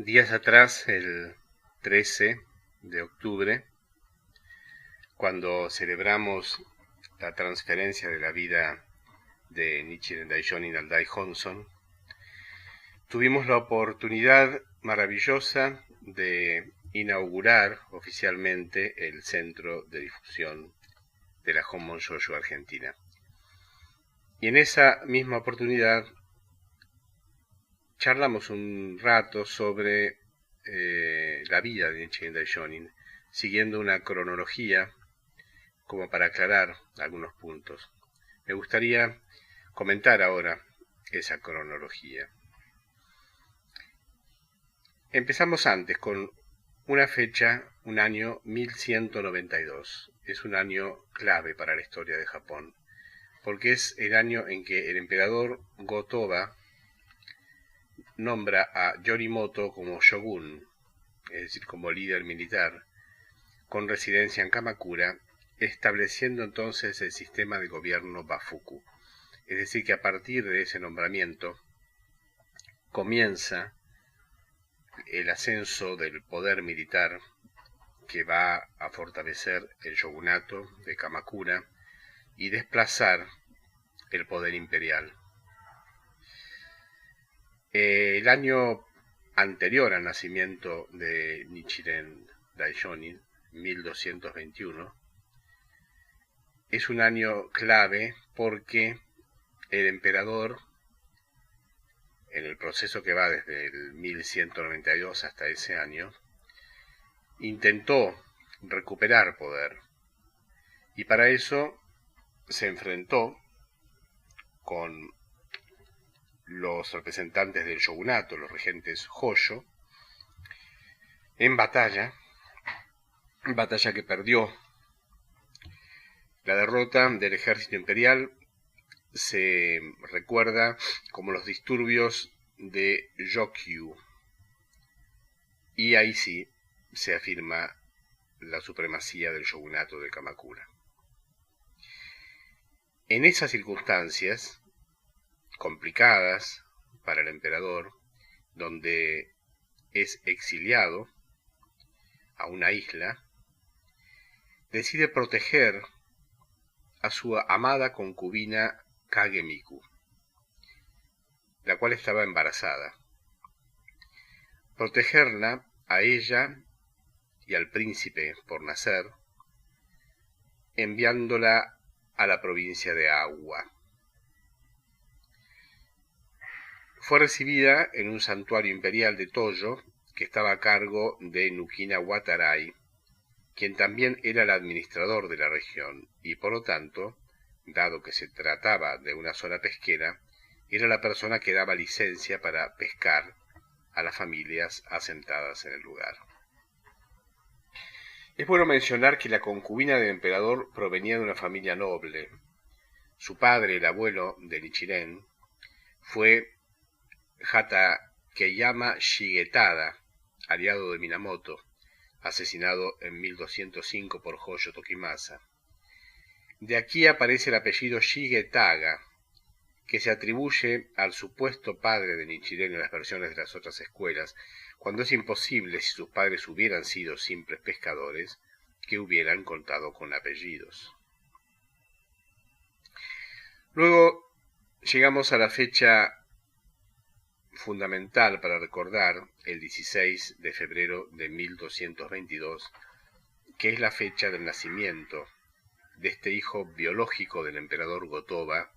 Días atrás, el 13 de octubre, cuando celebramos la transferencia de la vida de Nichiren Daishonin al Dai-Honson, tuvimos la oportunidad maravillosa de inaugurar oficialmente el Centro de Difusión de la Honmon Shoujo Argentina. Y en esa misma oportunidad charlamos un rato sobre la vida de Nichiren Daishonin, siguiendo una cronología como para aclarar algunos puntos. Me gustaría comentar ahora esa cronología. Empezamos antes con una fecha, un año 1192. Es un año clave para la historia de Japón, porque es el año en que el emperador Go-Toba nombra a Yorimoto como shogun, es decir, como líder militar, con residencia en Kamakura, estableciendo entonces el sistema de gobierno Bafuku. Es decir, que a partir de ese nombramiento comienza el ascenso del poder militar que va a fortalecer el shogunato de Kamakura y desplazar el poder imperial. El año anterior al nacimiento de Nichiren Daishonin, 1221, es un año clave porque el emperador, en el proceso que va desde el 1192 hasta ese año, intentó recuperar poder y para eso se enfrentó con los representantes del shogunato, los regentes Hojo, en batalla que perdió. La derrota del ejército imperial se recuerda como los disturbios de Yokyu, y ahí sí se afirma la supremacía del shogunato de Kamakura. En esas circunstancias complicadas para el emperador, donde es exiliado a una isla, decide proteger a su amada concubina Kagemiku, la cual estaba embarazada. Protegerla a ella y al príncipe por nacer, enviándola a la provincia de Awa. Fue recibida en un santuario imperial de Toyo, que estaba a cargo de Nukina Watarai, quien también era el administrador de la región, y por lo tanto, dado que se trataba de una zona pesquera, era la persona que daba licencia para pescar a las familias asentadas en el lugar. Es bueno mencionar que la concubina del emperador provenía de una familia noble. Su padre, el abuelo de Nichiren, fue Hatakeyama Shigetada, aliado de Minamoto, asesinado en 1205 por Hojo Tokimasa. De aquí aparece el apellido Shigetaga, que se atribuye al supuesto padre de Nichiren en las versiones de las otras escuelas, cuando es imposible, si sus padres hubieran sido simples pescadores, que hubieran contado con apellidos. Luego llegamos a la fecha fundamental para recordar, el 16 de febrero de 1222, que es la fecha del nacimiento de este hijo biológico del emperador Go-Toba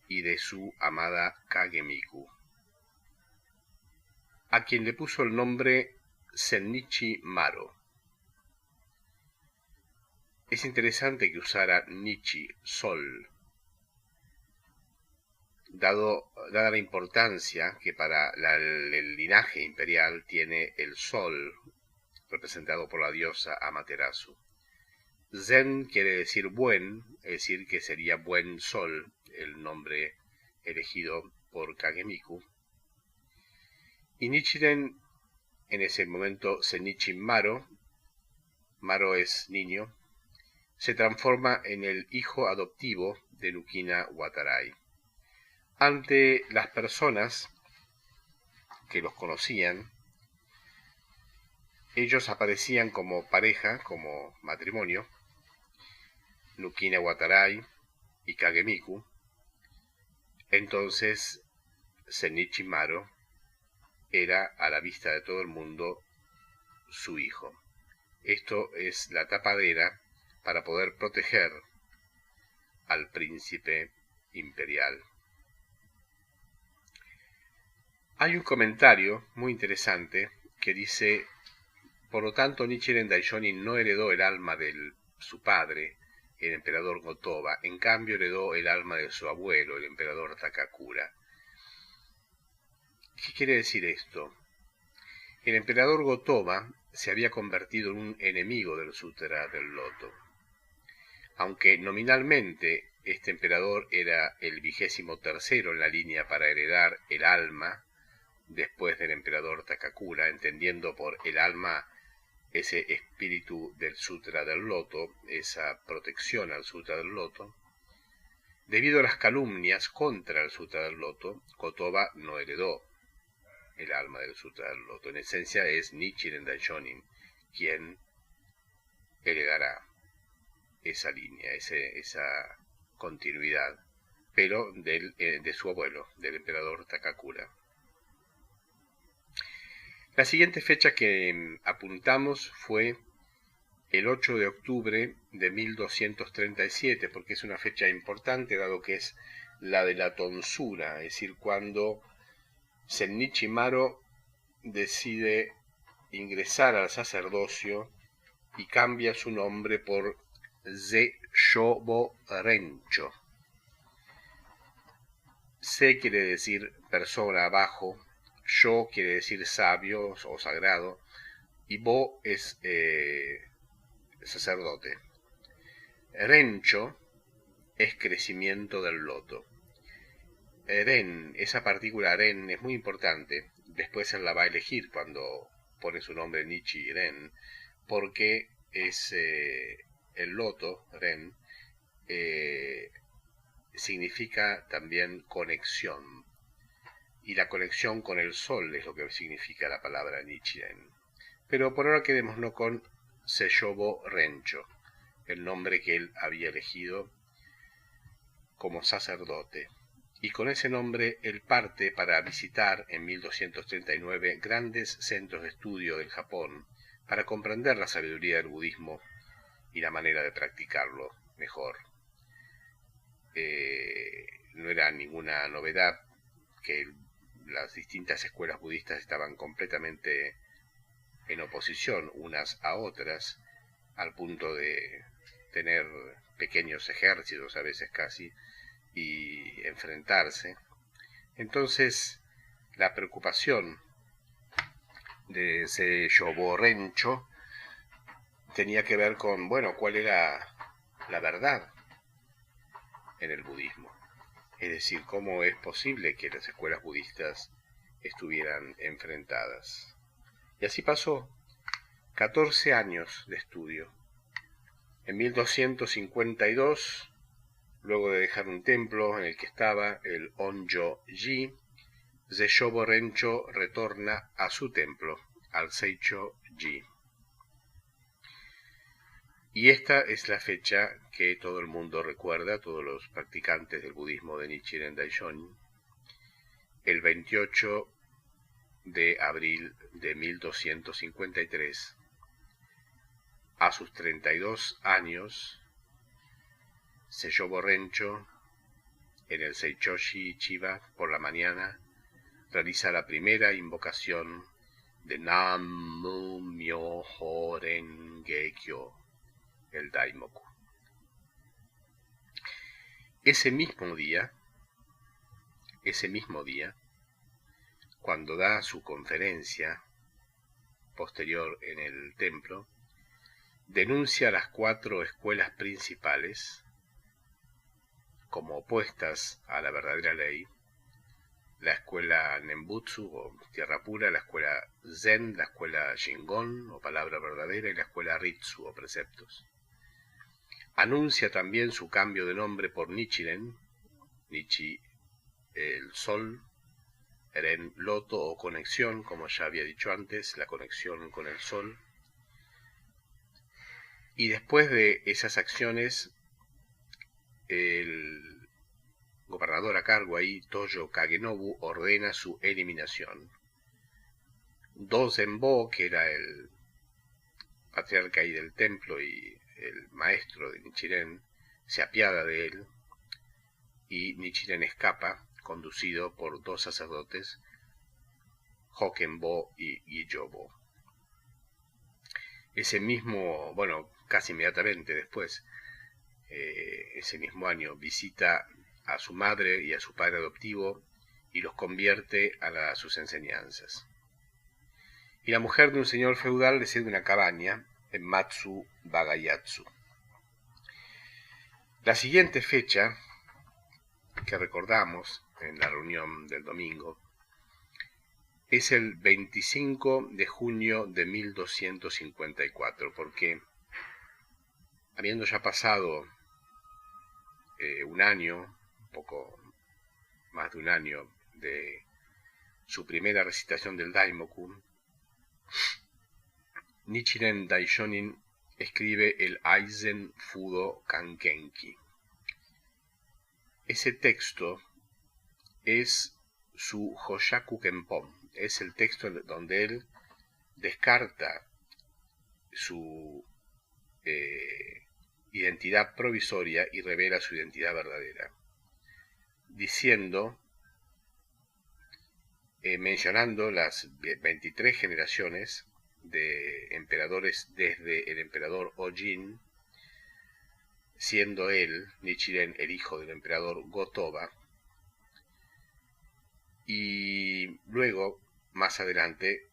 y de su amada Kagemiku, a quien le puso el nombre Sennichi Maro. Es interesante que usara Nichi, sol, dada la importancia que para el linaje imperial tiene el sol, representado por la diosa Amaterasu. Zen quiere decir buen, es decir, que sería buen sol, el nombre elegido por Kagemiku. Y Nichiren, en ese momento Sennichi Maro, Maro es niño, se transforma en el hijo adoptivo de Nukina Watarai. Ante las personas que los conocían, Ellos aparecían como pareja, como matrimonio, Nukina Watarai y Kagemiku. Entonces Zenichi Maro era, a la vista de todo el mundo, su hijo. Esto es la tapadera para poder proteger al príncipe imperial. Hay un comentario muy interesante que dice: por lo tanto, Nichiren Daishonin no heredó el alma de su padre, el emperador Go-Toba, en cambio heredó el alma de su abuelo, el emperador Takakura. ¿Qué quiere decir esto? El emperador Go-Toba se había convertido en un enemigo del Sutra del Loto. Aunque nominalmente este emperador era el 23º en la línea para heredar el alma después del emperador Takakura, entendiendo por el alma ese espíritu del Sutra del Loto, esa protección al Sutra del Loto, debido a las calumnias contra el Sutra del Loto, Go-Toba no heredó el alma del Sutra del Loto. En esencia es Nichiren Daishonin quien heredará esa línea, esa continuidad, pero de su abuelo, del emperador Takakura. La siguiente fecha que apuntamos fue el 8 de octubre de 1237, porque es una fecha importante, dado que es la de la tonsura, es decir, cuando Zenichi Maro decide ingresar al sacerdocio y cambia su nombre por Ze Shobo Rencho. Se quiere decir persona abajo, Sho quiere decir sabio o sagrado, y Bo es sacerdote. Rencho es crecimiento del loto. Ren, esa partícula Ren es muy importante. Después él la va a elegir cuando pone su nombre Nichiren, porque es el loto, Ren, significa también conexión. Y la conexión con el sol es lo que significa la palabra Nichiren. Pero por ahora quedémonos con Seyobo Rencho, el nombre que él había elegido como sacerdote. Y con ese nombre él parte para visitar en 1239 grandes centros de estudio del Japón para comprender la sabiduría del budismo y la manera de practicarlo mejor. No era ninguna novedad que las distintas escuelas budistas estaban completamente en oposición unas a otras, al punto de tener pequeños ejércitos, a veces casi, y enfrentarse. Entonces, la preocupación de ese Yobo Rencho tenía que ver con, bueno, cuál era la verdad en el budismo. Es decir, cómo es posible que las escuelas budistas estuvieran enfrentadas. Y así pasó 14 años de estudio. En 1252, luego de dejar un templo en el que estaba el Onjo-ji, Seyobo Rencho retorna a su templo, al Seicho-ji. Y esta es la fecha que todo el mundo recuerda, todos los practicantes del budismo de Nichiren Daishonin, el 28 de abril de 1253. A sus 32 años, Seyobo Rencho, en el Seichoshi Chiba, por la mañana, realiza la primera invocación de Nam-mu Myoho Renge Kyo, el Daimoku. Ese mismo día, cuando da su conferencia posterior en el templo, denuncia las 4 escuelas principales como opuestas a la verdadera ley: la escuela Nembutsu o Tierra Pura, la escuela Zen, la escuela Shingon o Palabra Verdadera y la escuela Ritsu o Preceptos. Anuncia también su cambio de nombre por Nichiren, Nichi el Sol, Ren Loto o conexión, como ya había dicho antes, la conexión con el Sol, Y después de esas acciones, el gobernador a cargo ahí, Toyo Kagenobu, ordena su eliminación. Dozenbo, que era el patriarca ahí del templo y el maestro de Nichiren, se apiada de él y Nichiren escapa, conducido por dos sacerdotes, Hokenbo y Gijobo. Ese mismo, bueno, casi inmediatamente después, ese mismo año, visita a su madre y a su padre adoptivo y los convierte a sus enseñanzas. Y la mujer de un señor feudal le cede una cabaña en Matsu Bagayatsu. La siguiente fecha que recordamos en la reunión del domingo es el 25 de junio de 1254, porque habiendo ya pasado un año, un poco más de un año, de su primera recitación del Daimoku, Nichiren Daishonin escribe el Aizen Fudo Kankenki. Ese texto es su Hoshaku Kenpon, es el texto donde él descarta su identidad provisoria y revela su identidad verdadera, diciendo, mencionando las 23 generaciones de emperadores desde el emperador Ojin, siendo él, Nichiren, el hijo del emperador Go-Toba, y luego, más adelante,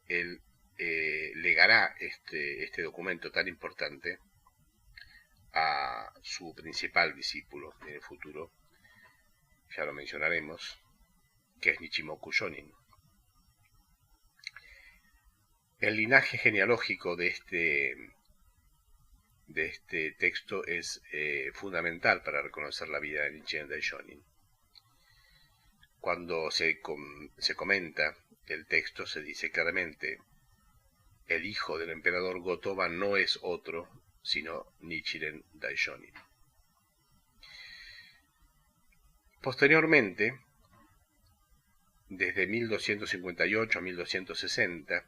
él legará este documento tan importante a su principal discípulo en el futuro, ya lo mencionaremos, que es Nichimoku Shonin. El linaje genealógico de este texto es fundamental para reconocer la vida de Nichiren Daishonin. Cuando se comenta el texto, se dice claramente: el hijo del emperador Go-Toba no es otro sino Nichiren Daishonin. Posteriormente, desde 1258 a 1260,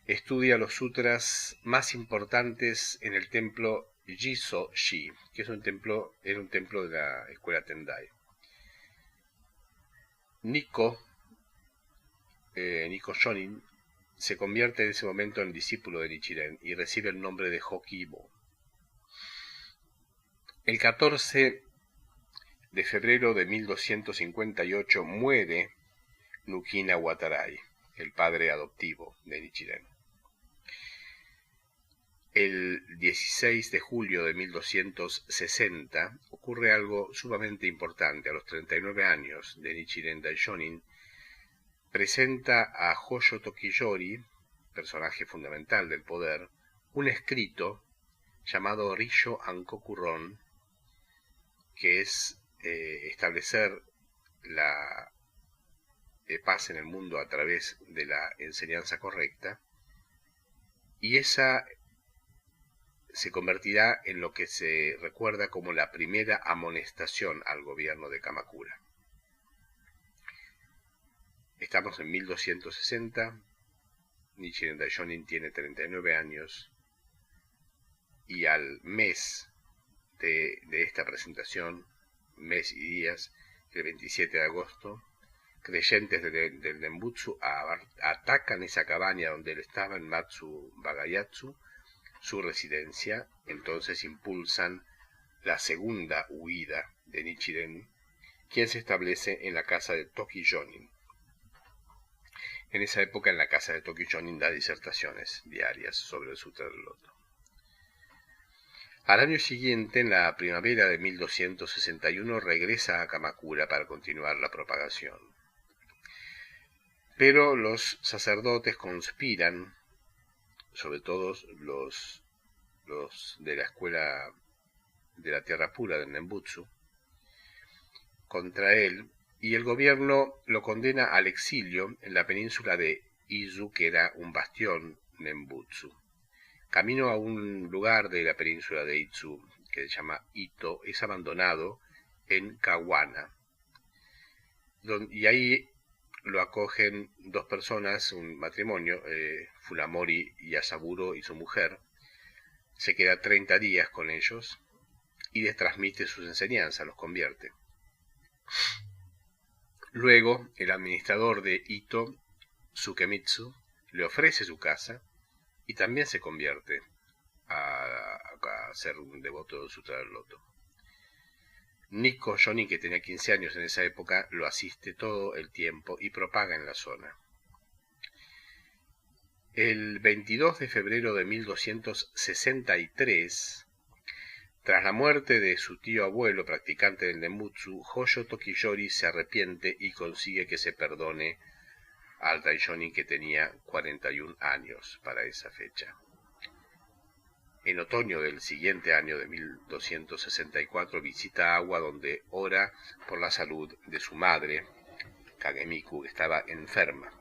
estudia los sutras más importantes en el templo Jiso-shi, que era un templo de la escuela Tendai. Nikko Shonin se convierte en ese momento en discípulo de Nichiren y recibe el nombre de Hokibo. El 14 de febrero de 1258 muere Nukina Watarai, el padre adoptivo de Nichiren. El 16 de julio de 1260 ocurre algo sumamente importante. A los 39 años de Nichiren Daishonin, presenta a Hoyo Tokiyori, personaje fundamental del poder, un escrito llamado Risho Ankoku-ron, que es establecer la paz en el mundo a través de la enseñanza correcta, y esa se convertirá en lo que se recuerda como la primera amonestación al gobierno de Kamakura. Estamos en 1260, Nichiren Daishonin tiene 39 años, y al mes de esta presentación, mes y días, el 27 de agosto, creyentes del Nembutsu atacan esa cabaña donde él estaba, en Matsu Bagayatsu, su residencia. Entonces impulsan la segunda huida de Nichiren, quien se establece en la casa de Tokijonin. En esa época, en la casa de Tokijonin da disertaciones diarias sobre el Sutra del Loto. Al año siguiente, en la primavera de 1261, regresa a Kamakura para continuar la propagación. Pero los sacerdotes conspiran, sobre todo los de la escuela de la Tierra Pura del Nembutsu, contra él, y el gobierno lo condena al exilio en la península de Izu, que era un bastión Nembutsu. Camino a un lugar de la península de Itsu que se llama Ito, es abandonado en Kawana, y ahí lo acogen dos personas, un matrimonio, Funamori Yasaburo y su mujer. Se queda 30 días con ellos y les transmite sus enseñanzas, los convierte. Luego, el administrador de Ito, Sukemitsu, le ofrece su casa y también se convierte a ser un devoto de Sutra del Loto. Nikko Jonin, que tenía 15 años en esa época, lo asiste todo el tiempo y propaga en la zona. El 22 de febrero de 1263, tras la muerte de su tío abuelo practicante del Nembutsu, Hoyo Tokiyori se arrepiente y consigue que se perdone al Daishonin, que tenía 41 años para esa fecha. En otoño del siguiente año de 1264 visita Awa, donde ora por la salud de su madre, Kagemiku, que estaba enferma.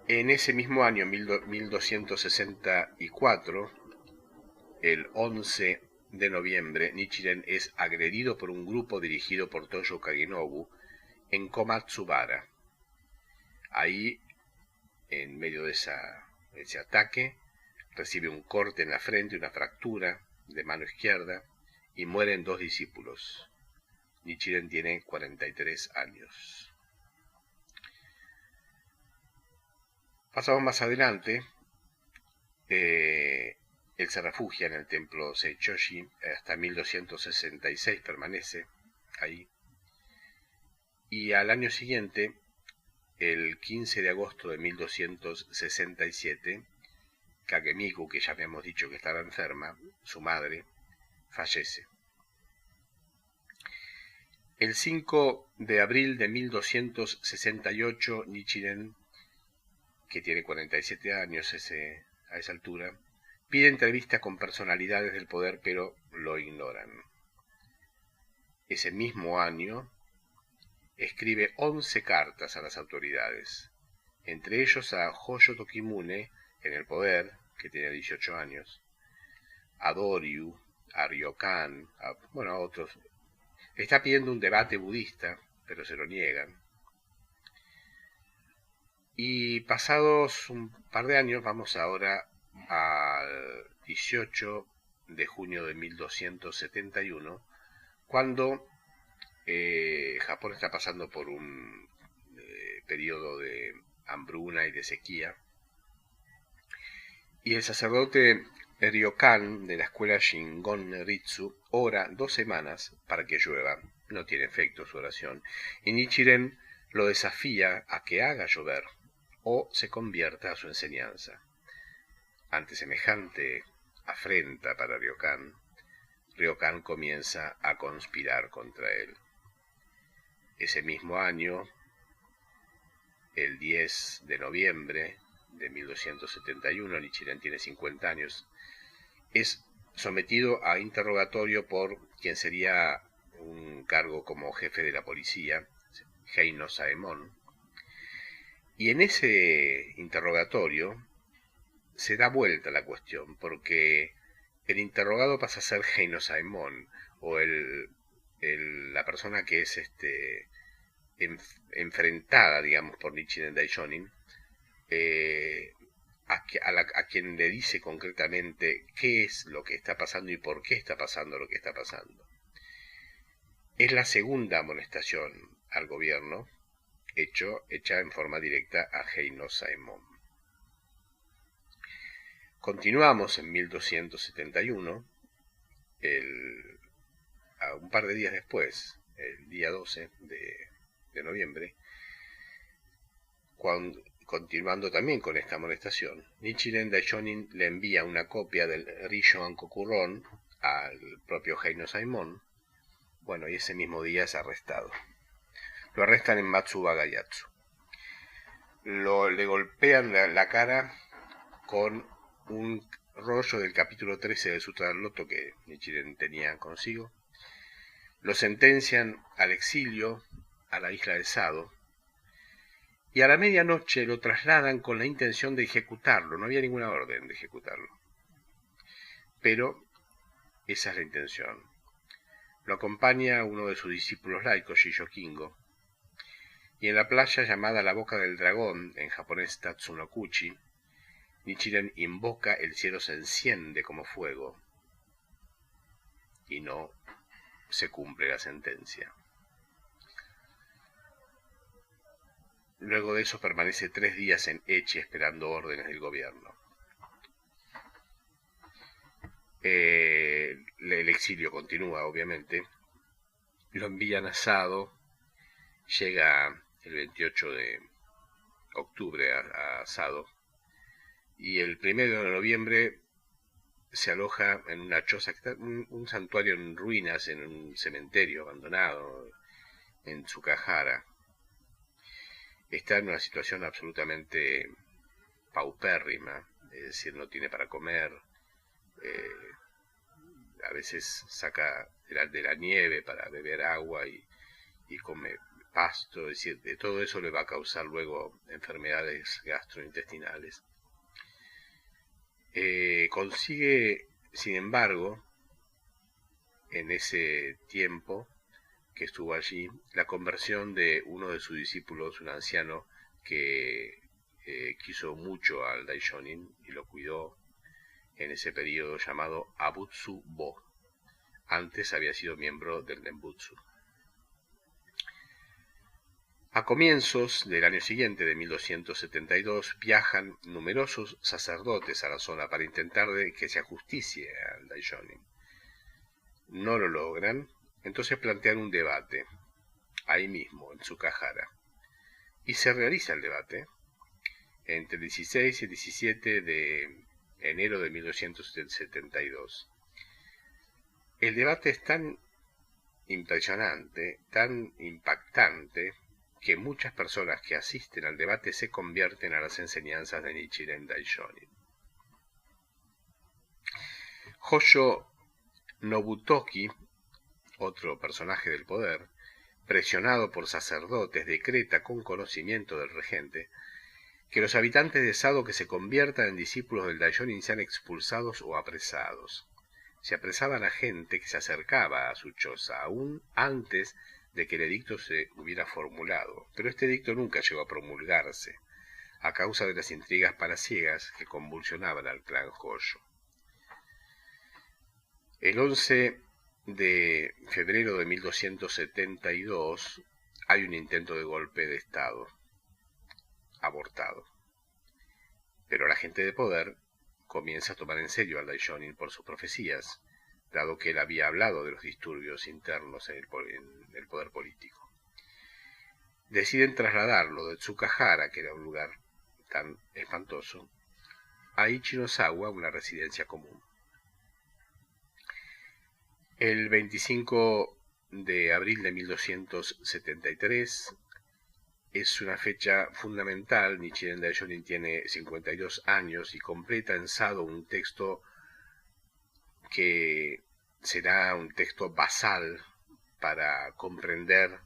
En ese mismo año, 1264, el 11 de noviembre, Nichiren es agredido por un grupo dirigido por Toyo Kagenobu en Komatsubara. Ahí, en medio de ese ataque, recibe un corte en la frente, una fractura de mano izquierda, y mueren 2 discípulos. Nichiren tiene 43 años. Pasamos más adelante. Él se refugia en el templo Seichoshi, hasta 1266 permanece ahí. Y al año siguiente, el 15 de agosto de 1267, Kagemiku, que ya habíamos dicho que estaba enferma, su madre, fallece. El 5 de abril de 1268, Nichiren, que tiene 47 años a esa altura, pide entrevista con personalidades del poder, pero lo ignoran. Ese mismo año escribe 11 cartas a las autoridades, entre ellos a Hoyo Tokimune, en el poder, que tenía 18 años, a Doryu, a Ryokan, a otros. Está pidiendo un debate budista, pero se lo niegan. Y pasados un par de años, vamos ahora al 18 de junio de 1271, cuando Japón está pasando por un periodo de hambruna y de sequía, y el sacerdote Ryokan de la escuela Shingon Ritsu ora 2 semanas para que llueva. No tiene efecto su oración, y Nichiren lo desafía a que haga llover o se convierta a su enseñanza. Ante semejante afrenta para Ryokan, Ryokan comienza a conspirar contra él. Ese mismo año, el 10 de noviembre de 1271, Nichiren tiene 50 años, es sometido a interrogatorio por quien sería un cargo como jefe de la policía, Heino Saemon. Y en ese interrogatorio se da vuelta la cuestión, porque el interrogado pasa a ser Heino Saemon, o la persona que es enfrentada, digamos, por Nichiren Daishonin, a quien le dice concretamente qué es lo que está pasando y por qué está pasando lo que está pasando. Es la segunda amonestación al gobierno hecha en forma directa a Heino Saemon. Continuamos en 1271, un par de días después, el día 12 de noviembre, continuando también con esta amonestación, Nichiren Daishonin le envía una copia del Rishon Kokuron al propio Heino Saemon. Y ese mismo día es arrestado. Lo arrestan en Matsuba Gayatsu. Le golpean la cara con un rollo del capítulo 13 del Sutra del Loto que Nichiren tenía consigo. Lo sentencian al exilio a la isla de Sado, y a la medianoche lo trasladan con la intención de ejecutarlo. No había ninguna orden de ejecutarlo, pero esa es la intención. Lo acompaña uno de sus discípulos laicos, Shijokingo, y en la playa llamada la Boca del Dragón, en japonés Tatsunokuchi, Nichiren invoca, el cielo se enciende como fuego y no se cumple la sentencia. Luego de eso permanece 3 días en Echi esperando órdenes del gobierno. El exilio continúa, obviamente. Lo envían a Sado, llega el 28 de octubre a Sado, y el 1 de noviembre se aloja en una choza, un santuario en ruinas, en un cementerio abandonado, en Tsukahara. Está en una situación absolutamente paupérrima, es decir, no tiene para comer, a veces saca de la nieve para beber agua y come pasto, es decir, de todo eso le va a causar luego enfermedades gastrointestinales. Consigue, sin embargo, en ese tiempo que estuvo allí, la conversión de uno de sus discípulos, un anciano que quiso mucho al Daishonin y lo cuidó en ese periodo, llamado Abutsu Bo. Antes había sido miembro del Nembutsu. A comienzos del año siguiente, de 1272, viajan numerosos sacerdotes a la zona para intentar que se ajusticie al Daishonin. No lo logran, entonces plantean un debate, ahí mismo, en Tsukahara. Y se realiza el debate entre el 16 y el 17 de enero de 1272. El debate es tan impresionante, tan impactante, que muchas personas que asisten al debate se convierten a las enseñanzas de Nichiren Daishonin. Hoyo Nobutoki, otro personaje del poder, presionado por sacerdotes, decreta con conocimiento del regente que los habitantes de Sado que se conviertan en discípulos del Daishonin sean expulsados o apresados. Se apresaban a gente que se acercaba a su choza, aún antes de que el edicto se hubiera formulado, pero este edicto nunca llegó a promulgarse, a causa de las intrigas palaciegas que convulsionaban al clan Hoyo. El 11 de febrero de 1272 hay un intento de golpe de Estado, abortado. Pero la gente de poder comienza a tomar en serio al Daishonin por sus profecías, dado que él había hablado de los disturbios internos en el poder político. Deciden trasladarlo de Tsukahara, que era un lugar tan espantoso, a Ichinozawa, una residencia común. El 25 de abril de 1273 es una fecha fundamental. Nichiren Daishonin tiene 52 años y completa en Sado un texto que será un texto basal para comprender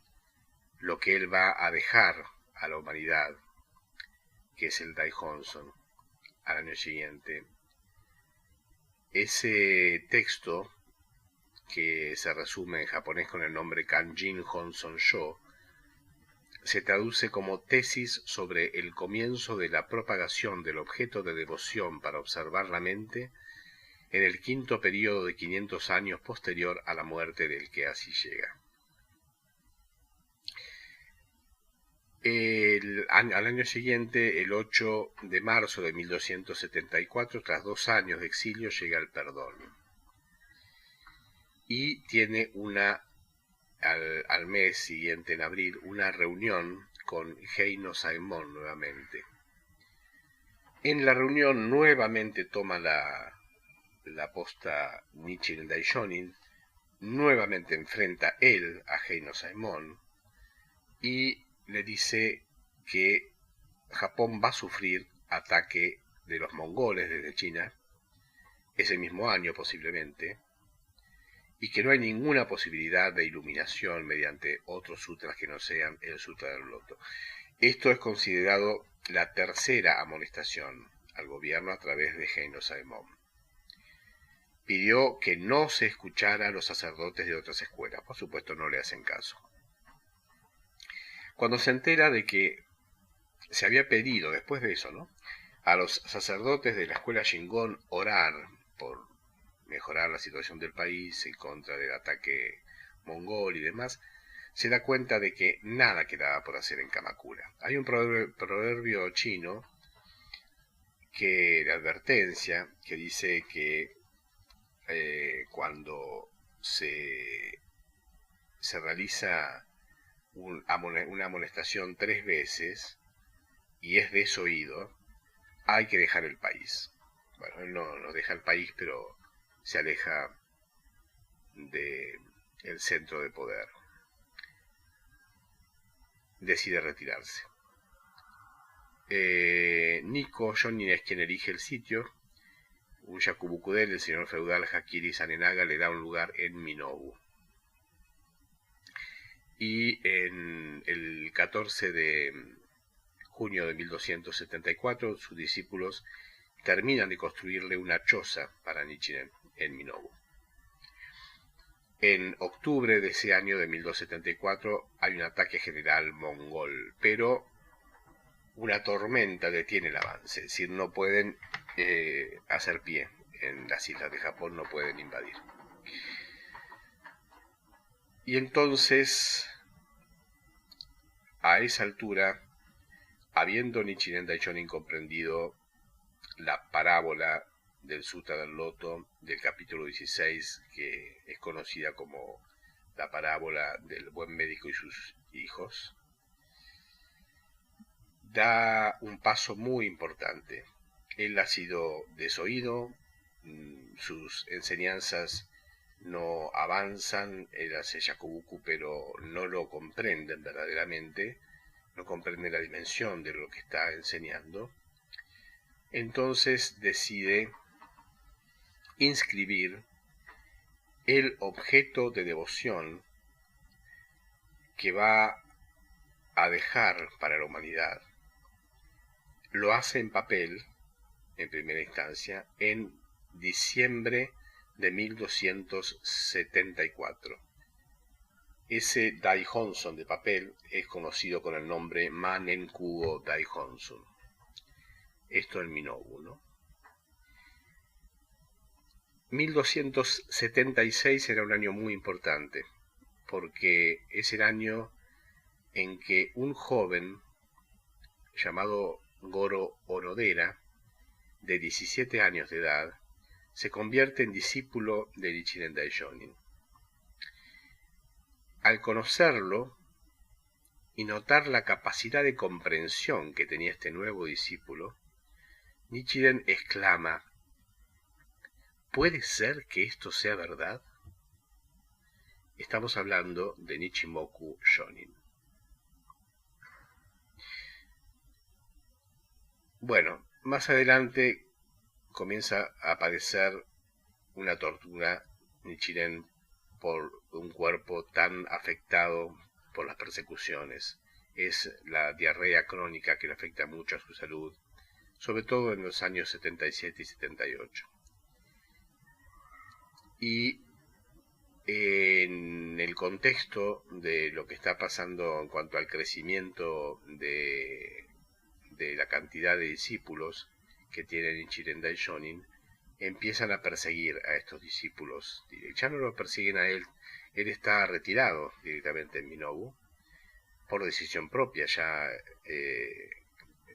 lo que él va a dejar a la humanidad, que es el Daihonson, al año siguiente. Ese texto, que se resume en japonés con el nombre Kanjin Honson Sho, se traduce como tesis sobre el comienzo de la propagación del objeto de devoción para observar la mente en el quinto período de 500 años posterior a la muerte del que así llega. Al año siguiente, el 8 de marzo de 1274, tras 2 años de exilio, llega el perdón. Y tiene al mes siguiente, en abril, una reunión con Heino Saemon nuevamente. En la reunión nuevamente toma la posta Nichiren Daishonin, nuevamente enfrenta él a Heino Saemon y le dice que Japón va a sufrir ataque de los mongoles desde China, ese mismo año posiblemente, y que no hay ninguna posibilidad de iluminación mediante otros sutras que no sean el Sutra del Loto. Esto es considerado la tercera amonestación al gobierno a través de Heino Saimon. Pidió que no se escuchara a los sacerdotes de otras escuelas. Por supuesto no le hacen caso. Cuando se entera de que se había pedido, después de eso, ¿no?, a los sacerdotes de la escuela Shingon orar por mejorar la situación del país en contra del ataque mongol y demás, se da cuenta de que nada quedaba por hacer en Kamakura. Hay un proverbio chino de advertencia que dice que cuando se realiza una amonestación 3 veces y es desoído, hay que dejar el país. Bueno, él no deja el país, pero se aleja del centro de poder. Decide retirarse. Nikko Jonin es quien elige el sitio. Un Yakubukudel, el señor feudal Hakiri Sanenaga, le da un lugar en Minobu. Y en el 14 de junio de 1274, sus discípulos terminan de construirle una choza para Nichiren en Minobu. En octubre de ese año de 1274 hay un ataque general mongol, pero una tormenta detiene el avance, es decir, no pueden hacer pie en las islas de Japón, no pueden invadir. Y entonces, a esa altura, habiendo Nichiren Daishonin comprendido la parábola del Sutta del Loto del capítulo 16, que es conocida como la parábola del buen médico y sus hijos, da un paso muy importante. Él ha sido desoído, sus enseñanzas no avanzan, él hace Yakubuku, pero no lo comprenden verdaderamente, no comprenden la dimensión de lo que está enseñando. Entonces decide inscribir el objeto de devoción que va a dejar para la humanidad. Lo hace en papel, en primera instancia, en diciembre de 1274. Ese Daihonson de papel es conocido con el nombre Manenkugo Daihonson. Esto en Minobu, ¿no? 1276 era un año muy importante, porque es el año en que un joven llamado Goro Orodera, de 17 años de edad, se convierte en discípulo de Nichiren Daishonin. Al conocerlo y notar la capacidad de comprensión que tenía este nuevo discípulo, Nichiren exclama: ¿puede ser que esto sea verdad? Estamos hablando de Nichimoku Shonin. Bueno, más adelante comienza a aparecer una tortura. Nichiren, por un cuerpo tan afectado por las persecuciones, es la diarrea crónica que le afecta mucho a su salud, sobre todo en los años 77 y 78. Y en el contexto de lo que está pasando en cuanto al crecimiento de la cantidad de discípulos que tiene Nichiren Daishonin, empiezan a perseguir a estos discípulos. Ya no lo persiguen a él, él está retirado directamente en Minobu, por decisión propia, ya,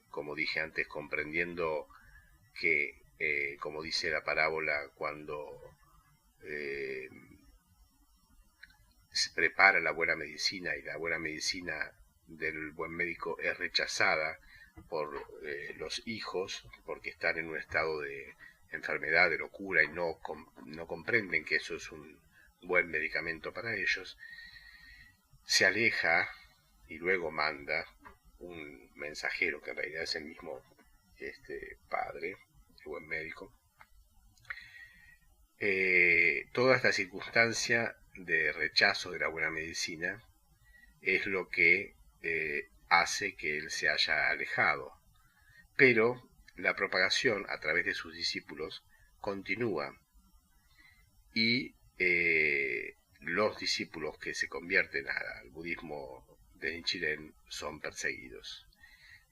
como dije antes, comprendiendo que, como dice la parábola, cuando se prepara la buena medicina y la buena medicina del buen médico es rechazada por los hijos, porque están en un estado de enfermedad, de locura, y no comprenden que eso es un buen medicamento para ellos, se aleja y luego manda un mensajero, que en realidad es el mismo padre, el buen médico. Toda esta circunstancia de rechazo de la buena medicina es lo que hace que él se haya alejado. Pero la propagación a través de sus discípulos continúa y los discípulos que se convierten al budismo de Nichiren son perseguidos.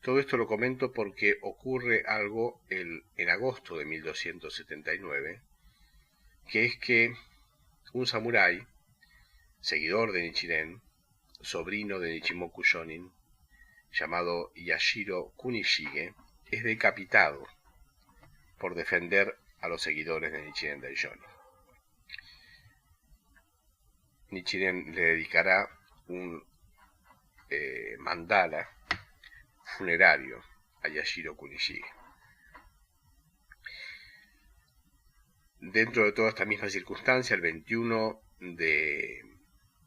Todo esto lo comento porque ocurre algo en agosto de 1279, que es que un samurái, seguidor de Nichiren, sobrino de Nichimoku Shonin, llamado Yashiro Kunishige, es decapitado por defender a los seguidores de Nichiren Daishonin. Nichiren le dedicará un mandala funerario a Yashiro Kunishige. Dentro de toda esta misma circunstancia, el 21 de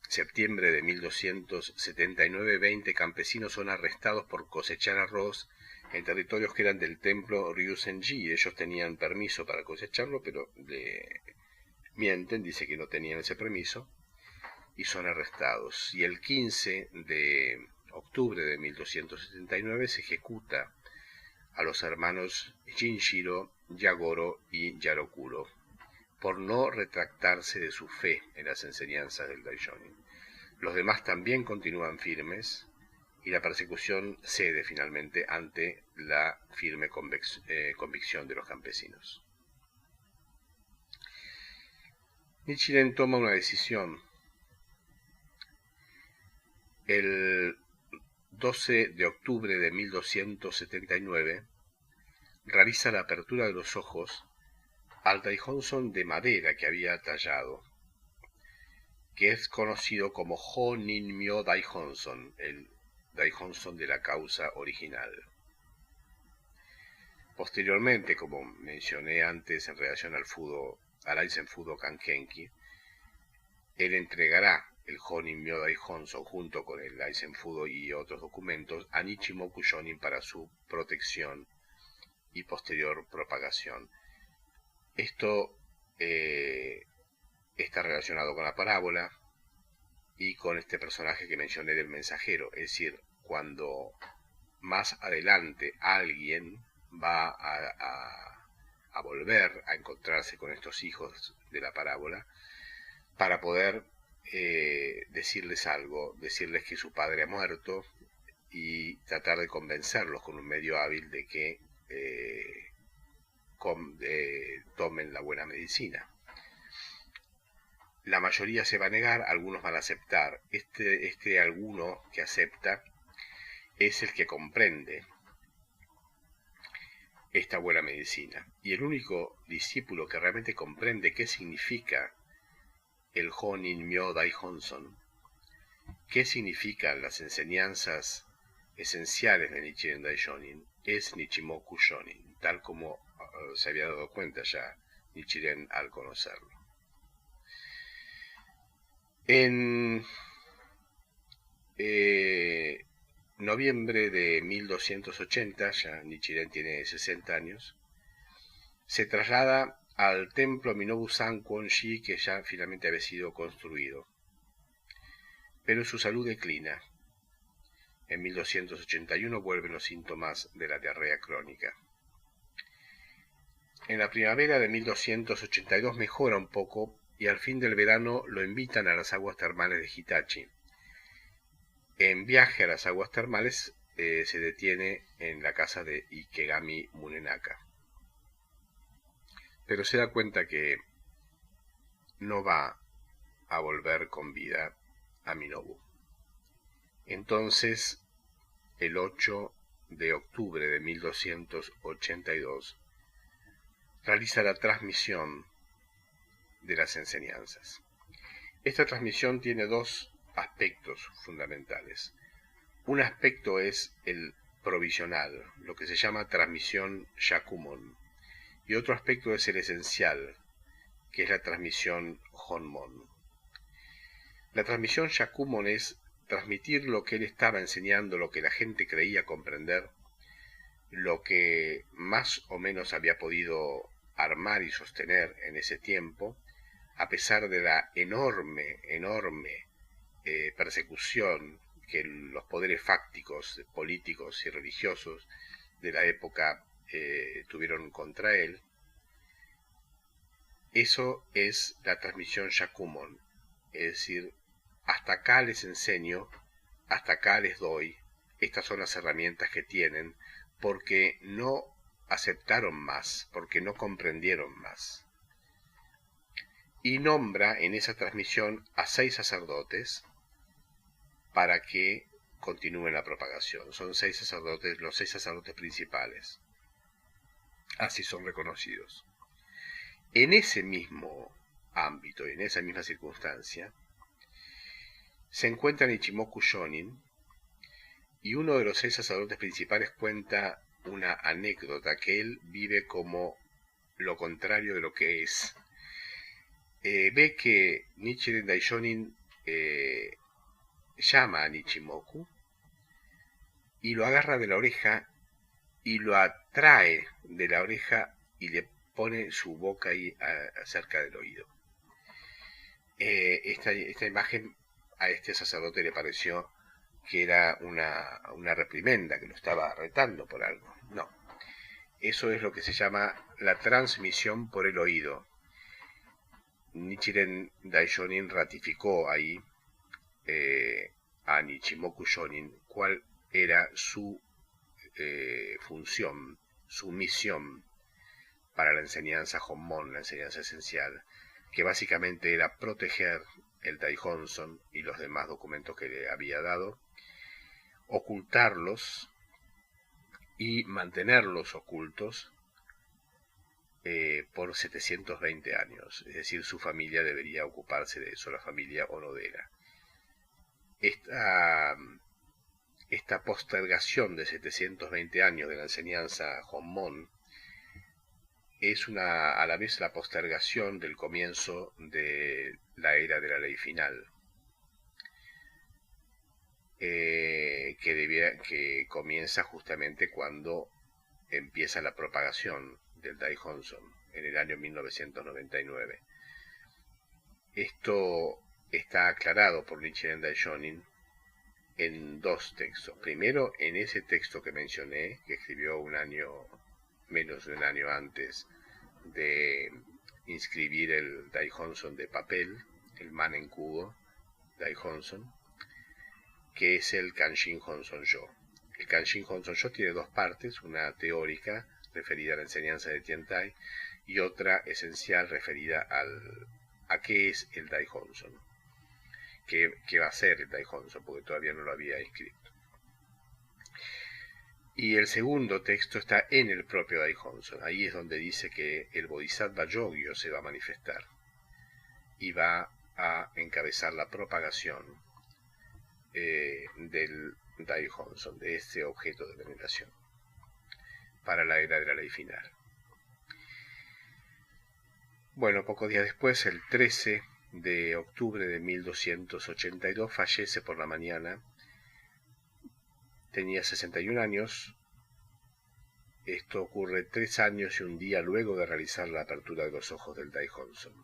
septiembre de 1279, 20 campesinos son arrestados por cosechar arroz en territorios que eran del templo Ryuzenji. Ellos tenían permiso para cosecharlo, pero le mienten, dice que no tenían ese permiso, y son arrestados. Y el 15 de octubre de 1279 se ejecuta a los hermanos Jinshiro, Yagoro y Yarokuro por no retractarse de su fe en las enseñanzas del Daishonin. Los demás también continúan firmes y la persecución cede finalmente ante la firme convicción de los campesinos. Nichiren toma una decisión. El 12 de octubre de 1279 realiza la apertura de los ojos al Daihonson de madera que había tallado, que es conocido como Ho-Nin-Myo Daihonson, el Daihonson de la causa original. Posteriormente, como mencioné antes en relación al Aizen Fudo Kankenki, él entregará el Ho-Nin-Myo Daihonson junto con el Aizen Fudo y otros documentos a Nichimoku Shonin para su protección y posterior propagación. Esto está relacionado con la parábola y con este personaje que mencioné del mensajero. Es decir, cuando más adelante alguien va a volver a encontrarse con estos hijos de la parábola para poder decirles algo, decirles que su padre ha muerto y tratar de convencerlos con un medio hábil de que tomen la buena medicina. La mayoría se va a negar, algunos van a aceptar. Este alguno que acepta es el que comprende esta buena medicina. Y el único discípulo que realmente comprende qué significa el Ho-Nin-Myo Daihonson, qué significan las enseñanzas esenciales de Nichiren Daishonin, es Nichimoku Shonin, tal como se había dado cuenta ya Nichiren al conocerlo. En noviembre de 1280, ya Nichiren tiene 60 años, se traslada al templo Minobu Sankwon-ji, que ya finalmente había sido construido. Pero su salud declina. En 1281 vuelven los síntomas de la diarrea crónica. En la primavera de 1282 mejora un poco y al fin del verano lo invitan a las aguas termales de Hitachi. En viaje a las aguas termales se detiene en la casa de Ikegami Munenaka. Pero se da cuenta que no va a volver con vida a Minobu. Entonces, el 8 de octubre de 1282, realiza la transmisión de las enseñanzas. Esta transmisión tiene dos aspectos fundamentales. Un aspecto es el provisional, lo que se llama transmisión Shakumon, y otro aspecto es el esencial, que es la transmisión Honmon. La transmisión Shakumon es transmitir lo que él estaba enseñando, lo que la gente creía comprender, lo que más o menos había podido armar y sostener en ese tiempo, a pesar de la enorme persecución que los poderes fácticos, políticos y religiosos de la época tuvieron contra él, eso es la transmisión Shakyamon, es decir, hasta acá les enseño, hasta acá les doy, estas son las herramientas que tienen, porque no aceptaron más, porque no comprendieron más. Y nombra en esa transmisión a 6 sacerdotes para que continúen la propagación. Son 6 sacerdotes, los 6 sacerdotes principales. Así son reconocidos. En ese mismo ámbito, en esa misma circunstancia, se encuentra Nichimoku Shonin, y uno de los 6 sacerdotes principales cuenta una anécdota que él vive como lo contrario de lo que es. Ve que Nichiren Daishonin llama a Nichimoku y lo agarra de la oreja y lo atrae de la oreja y le pone su boca ahí cerca del oído. Esta imagen a este sacerdote le pareció que era una reprimenda, que lo estaba retando por algo. No, eso es lo que se llama la transmisión por el oído. Nichiren Daishonin ratificó ahí a Nichimoku Shonin cuál era su función, su misión para la enseñanza Honmon, la enseñanza esencial, que básicamente era proteger el Daihonson y los demás documentos que le había dado, ocultarlos y mantenerlos ocultos por 720 años. Es decir, su familia debería ocuparse de eso, la familia Onodera. Esta postergación de 720 años de la enseñanza Honmon es a la vez la postergación del comienzo de la era de la ley final, que comienza justamente cuando empieza la propagación del Daihonson en el año 1999. Esto está aclarado por Nichiren Daishonin en 2 textos. Primero, en ese texto que mencioné, que escribió menos de un año antes de inscribir el Daihonson de papel, el Manen-Kugo Daihonson, que es el Kanshin Honson-yo. El Kanshin Honson-yo tiene 2 partes, una teórica referida a la enseñanza de Tiantai y otra esencial referida a qué es el Daihonson, qué va a ser el Daihonson, porque todavía no lo había escrito. Y el segundo texto está en el propio Daihonson. Ahí es donde dice que el Bodhisattva Yogyo se va a manifestar y va a encabezar la propagación del Daihonson, de este objeto de veneración, para la era de la ley final. Bueno, pocos días después, el 13 de octubre de 1282, fallece por la mañana. Tenía 61 años. Esto ocurre 3 años y un día luego de realizar la apertura de los ojos del Daihonson.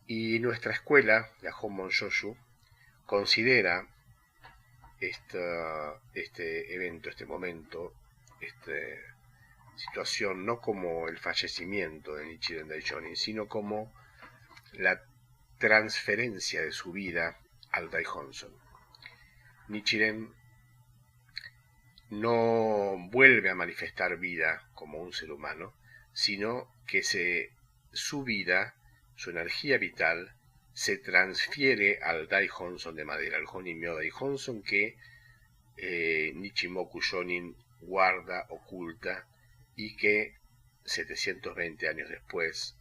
Y nuestra escuela, la Honmon Shoshu, considera este evento, este momento, esta situación, no como el fallecimiento de Nichiren Daishonin, sino como la transferencia de su vida al Daihonson. Nichiren no vuelve a manifestar vida como un ser humano, sino que su vida, su energía vital, se transfiere al Daihonson de madera, al Honimyo Daihonson que Nichimoku Shonin guarda, oculta, y que 720 años después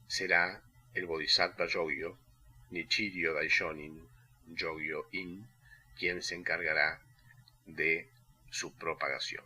será el Bodhisattva Yogyo, Nichiryo Daishonin Yogyo In, quien se encargará de su propagación.